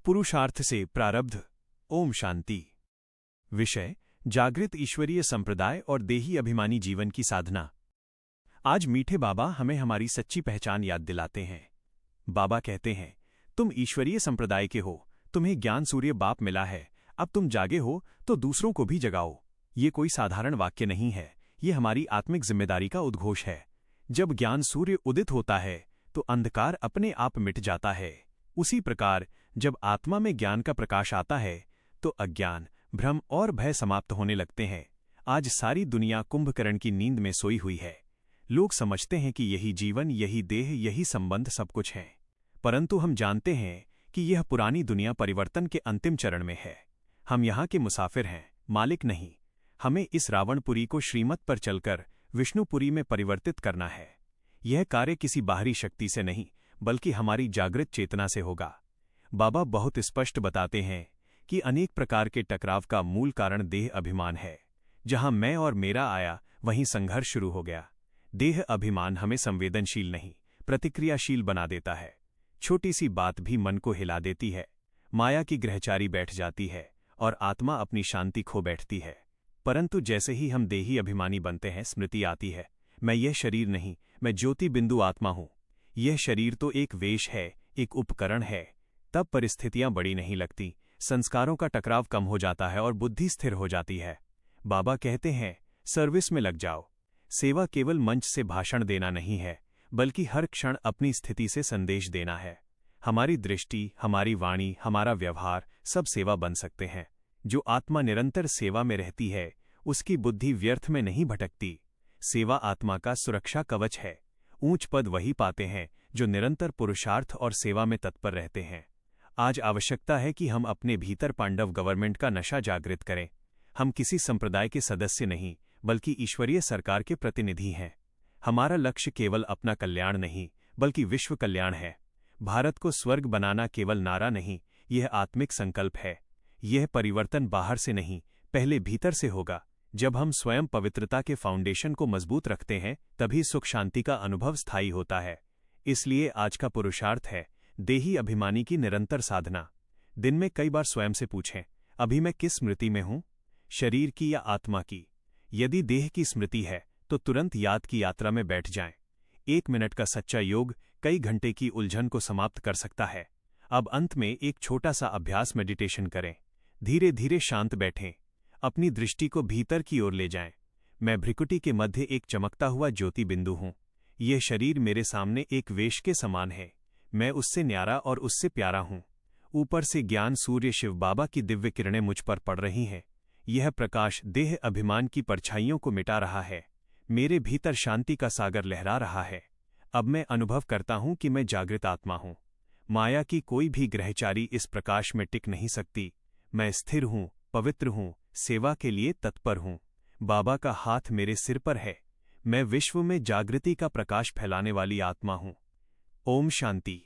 पुरुषार्थ से प्रारब्ध। ओम शांति। विषय: जागृत ईश्वरीय संप्रदाय और देही अभिमानी जीवन की साधना। आज मीठे बाबा हमें हमारी सच्ची पहचान याद दिलाते हैं। बाबा कहते हैं, तुम ईश्वरीय संप्रदाय के हो, तुम्हें ज्ञान सूर्य बाप मिला है, अब तुम जागे हो तो दूसरों को भी जगाओ। ये कोई साधारण वाक्य नहीं है, ये हमारी आत्मिक जिम्मेदारी का उद्घोष है। जब ज्ञान सूर्य उदित होता है तो अंधकार अपने आप मिट जाता है। उसी प्रकार जब आत्मा में ज्ञान का प्रकाश आता है तो अज्ञान, भ्रम और भय समाप्त होने लगते हैं। आज सारी दुनिया कुंभकर्ण की नींद में सोई हुई है। लोग समझते हैं कि यही जीवन, यही देह, यही संबंध सब कुछ है, परंतु हम जानते हैं कि यह पुरानी दुनिया परिवर्तन के अंतिम चरण में है। हम यहाँ के मुसाफिर हैं, मालिक नहीं। हमें इस रावणपुरी को श्रीमत पर चलकर विष्णुपुरी में परिवर्तित करना है। यह कार्य किसी बाहरी शक्ति से नहीं, बल्कि हमारी जागृत चेतना से होगा। बाबा बहुत स्पष्ट बताते हैं कि अनेक प्रकार के टकराव का मूल कारण देह अभिमान है। जहां मैं और मेरा आया, वहीं संघर्ष शुरू हो गया। देह अभिमान हमें संवेदनशील नहीं, प्रतिक्रियाशील बना देता है। छोटी सी बात भी मन को हिला देती है। माया की ग्रहचारी बैठ जाती है और आत्मा अपनी शांति खो बैठती है। परंतु जैसे ही हम देही अभिमानी बनते हैं, स्मृति आती है, मैं यह शरीर नहीं, मैं ज्योति बिंदु आत्मा हूं। यह शरीर तो एक वेश है, एक उपकरण है। तब परिस्थितियां बड़ी नहीं लगती, संस्कारों का टकराव कम हो जाता है और बुद्धि स्थिर हो जाती है। बाबा कहते हैं, सर्विस में लग जाओ। सेवा केवल मंच से भाषण देना नहीं है, बल्कि हर क्षण अपनी स्थिति से संदेश देना है। हमारी दृष्टि, हमारी वाणी, हमारा व्यवहार सब सेवा बन सकते हैं। जो आत्मा निरंतर सेवा में रहती है, उसकी बुद्धि व्यर्थ में नहीं भटकती। सेवा आत्मा का सुरक्षा कवच है। ऊंच पद वही पाते हैं जो निरंतर पुरुषार्थ और सेवा में तत्पर रहते हैं। आज आवश्यकता है कि हम अपने भीतर पांडव गवर्नमेंट का नशा जागृत करें। हम किसी संप्रदाय के सदस्य नहीं, बल्कि ईश्वरीय सरकार के प्रतिनिधि हैं। हमारा लक्ष्य केवल अपना कल्याण नहीं, बल्कि विश्व कल्याण है। भारत को स्वर्ग बनाना केवल नारा नहीं, यह आत्मिक संकल्प है। यह परिवर्तन बाहर से नहीं, पहले भीतर से होगा। जब हम स्वयं पवित्रता के फाउंडेशन को मजबूत रखते हैं, तभी सुख शांति का अनुभव स्थायी होता है। इसलिए आज का पुरुषार्थ है देही अभिमानी की निरंतर साधना। दिन में कई बार स्वयं से पूछें, अभी मैं किस स्मृति में हूं, शरीर की या आत्मा की? यदि देह की स्मृति है तो तुरंत याद की यात्रा में बैठ जाएं। 1 मिनट का सच्चा योग कई घंटे की उलझन को समाप्त कर सकता है। अब अंत में एक छोटा सा अभ्यास मेडिटेशन करें। धीरे धीरे शांत बैठें, अपनी दृष्टि को भीतर की ओर ले जाएं। मैं भ्रिकुटी के मध्य एक चमकता हुआ ज्योति बिंदु हूं। यह शरीर मेरे सामने एक वेश के समान है। मैं उससे न्यारा और उससे प्यारा हूं। ऊपर से ज्ञान सूर्य शिव बाबा की दिव्य किरणें मुझ पर पड़ रही हैं। यह प्रकाश देह अभिमान की परछाइयों को मिटा रहा है। मेरे भीतर शांति का सागर लहरा रहा है। अब मैं अनुभव करता हूं कि मैं जागृत आत्मा हूं। माया की कोई भी ग्रहचारी इस प्रकाश में टिक नहीं सकती। मैं स्थिर हूं, पवित्र हूं, सेवा के लिए तत्पर हूं। बाबा का हाथ मेरे सिर पर है। मैं विश्व में जागृति का प्रकाश फैलाने वाली आत्मा हूं। ओम शांति।